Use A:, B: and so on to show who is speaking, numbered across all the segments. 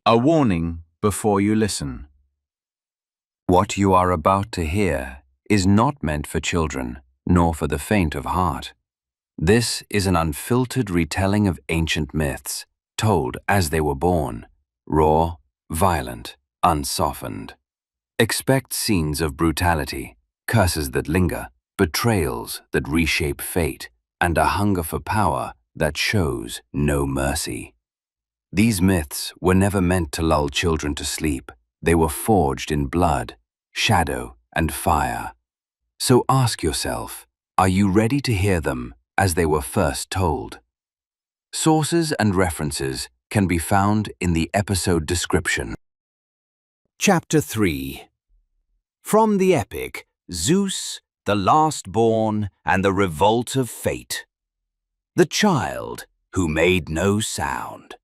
A: A warning before you listen.
B: What you are about to hear is not meant for children, nor for the faint of heart. This is an unfiltered retelling of ancient myths, told as they were born, raw, violent, unsoftened. Expect scenes of brutality, curses that linger, betrayals that reshape fate, and a hunger for power that shows no mercy. These myths were never meant to lull children to sleep. They were forged in blood, shadow, and fire. So ask yourself, are you ready to hear them as they were first told? Sources and references can be found in the episode description.
C: Chapter 3. From the Epic, Zeus, the Last Born, and the Revolt of Fate. The child who made no sound.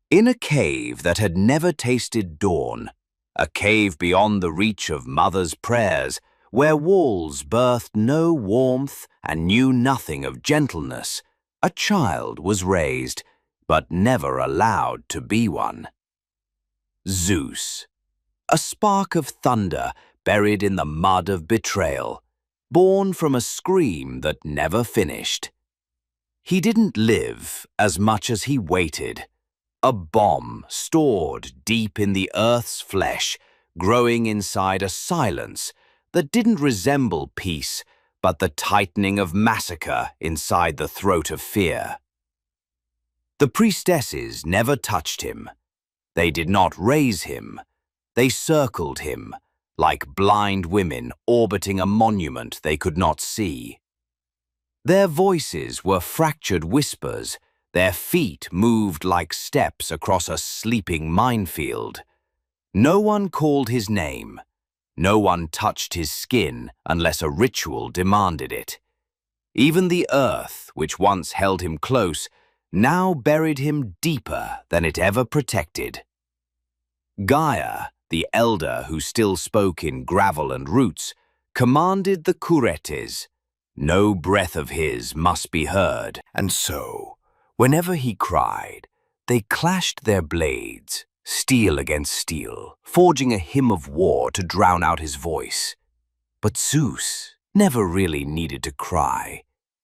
C: In a cave that had never tasted dawn, a cave beyond the reach of mother's prayers, where walls birthed no warmth and knew nothing of gentleness, a child was raised, but never allowed to be one. Zeus, a spark of thunder buried in the mud of betrayal, born from a scream that never finished. He didn't live as much as he waited. A bomb stored deep in the earth's flesh, growing inside a silence that didn't resemble peace, but the tightening of massacre inside the throat of fear. The priestesses never touched him. They did not raise him. They circled him, like blind women orbiting a monument they could not see. Their voices were fractured whispers. Their feet moved like steps across a sleeping minefield. No one called his name. No one touched his skin unless a ritual demanded it. Even the earth, which once held him close, now buried him deeper than it ever protected. Gaia, the elder who still spoke in gravel and roots, commanded the Curetes. No breath of his must be heard, and so, whenever he cried, they clashed their blades, steel against steel, forging a hymn of war to drown out his voice. But Zeus never really needed to cry.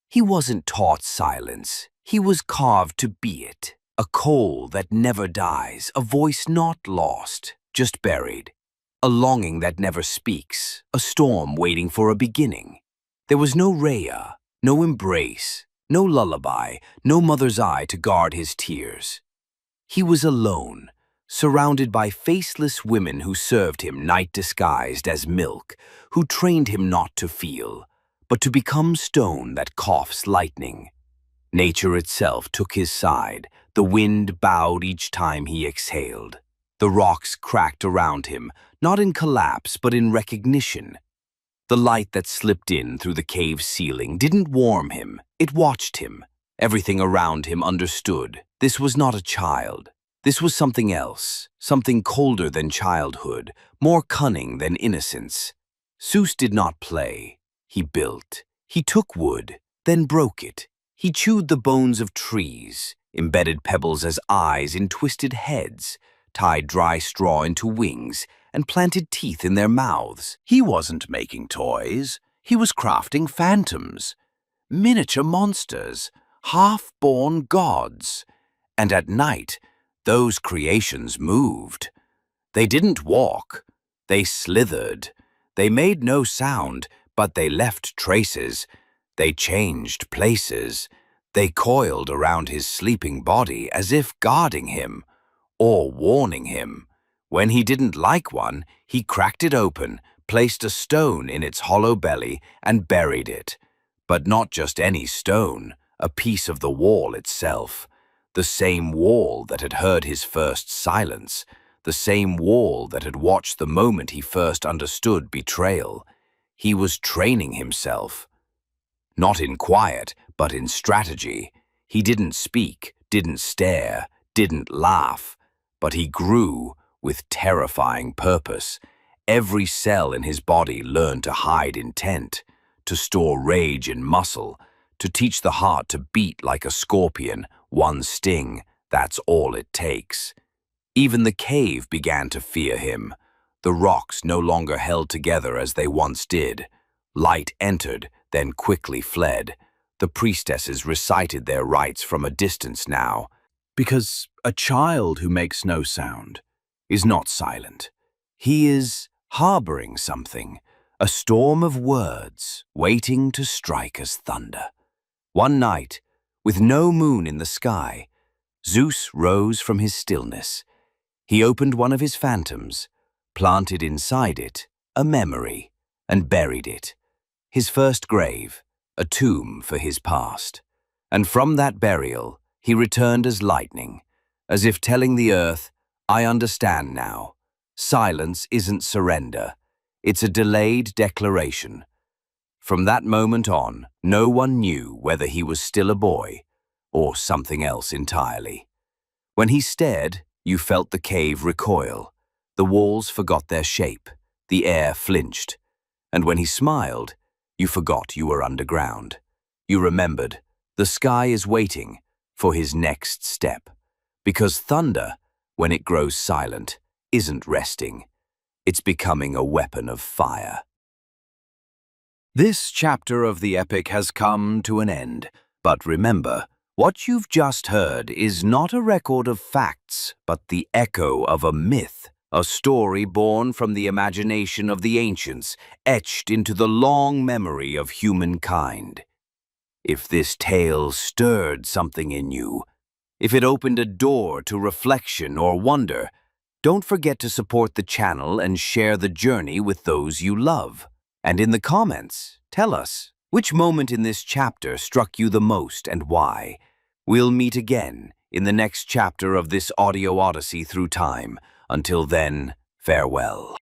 C: He wasn't taught silence. He was carved to be it, a coal that never dies, a voice not lost, just buried, a longing that never speaks, a storm waiting for a beginning. There was no Rhea, no embrace, no lullaby, no mother's eye to guard his tears. He was alone, surrounded by faceless women who served him night disguised as milk, who trained him not to feel, but to become stone that coughs lightning. Nature itself took his side. The wind bowed each time he exhaled. The rocks cracked around him, not in collapse but in recognition. The light that slipped in through the cave's ceiling didn't warm him, it watched him. Everything around him understood. This was not a child. This was something else, something colder than childhood, more cunning than innocence. Zeus did not play. He built. He took wood, then broke it. He chewed the bones of trees, embedded pebbles as eyes in twisted heads, tied dry straw into wings, and planted teeth in their mouths. He wasn't making toys. He was crafting phantoms, miniature monsters, half-born gods. And at night, those creations moved. They didn't walk. They slithered. They made no sound, but they left traces. They changed places. They coiled around his sleeping body as if guarding him, or warning him. When he didn't like one, he cracked it open, placed a stone in its hollow belly, and buried it. But not just any stone, a piece of the wall itself. The same wall that had heard his first silence, the same wall that had watched the moment he first understood betrayal. He was training himself. Not in quiet, but in strategy. He didn't speak, didn't stare, didn't laugh, but he grew with terrifying purpose. Every cell in his body learned to hide intent, to store rage in muscle, to teach the heart to beat like a scorpion. One sting, that's all it takes. Even the cave began to fear him. The rocks no longer held together as they once did. Light entered, then quickly fled. The priestesses recited their rites from a distance now, because a child who makes no sound is not silent. He is harboring something, a storm of words waiting to strike as thunder. One night, with no moon in the sky, Zeus rose from his stillness. He opened one of his phantoms, planted inside it a memory, and buried it. His first grave, a tomb for his past. And from that burial, he returned as lightning, as if telling the earth, I understand now. Silence isn't surrender. It's a delayed declaration. From that moment on, no one knew whether he was still a boy or something else entirely. When he stared, you felt the cave recoil. The walls forgot their shape. The air flinched. And when he smiled, you forgot you were underground. You remembered, the sky is waiting for his next step. Because thunder, when it grows silent, isn't resting. It's becoming a weapon of fire. This chapter of the epic has come to an end. But remember, what you've just heard is not a record of facts, but the echo of a myth. A story born from the imagination of the ancients, etched into the long memory of humankind. If this tale stirred something in you, if it opened a door to reflection or wonder, don't forget to support the channel and share the journey with those you love. And in the comments, tell us, which moment in this chapter struck you the most and why? We'll meet again in the next chapter of this audio odyssey through time. Until then, farewell.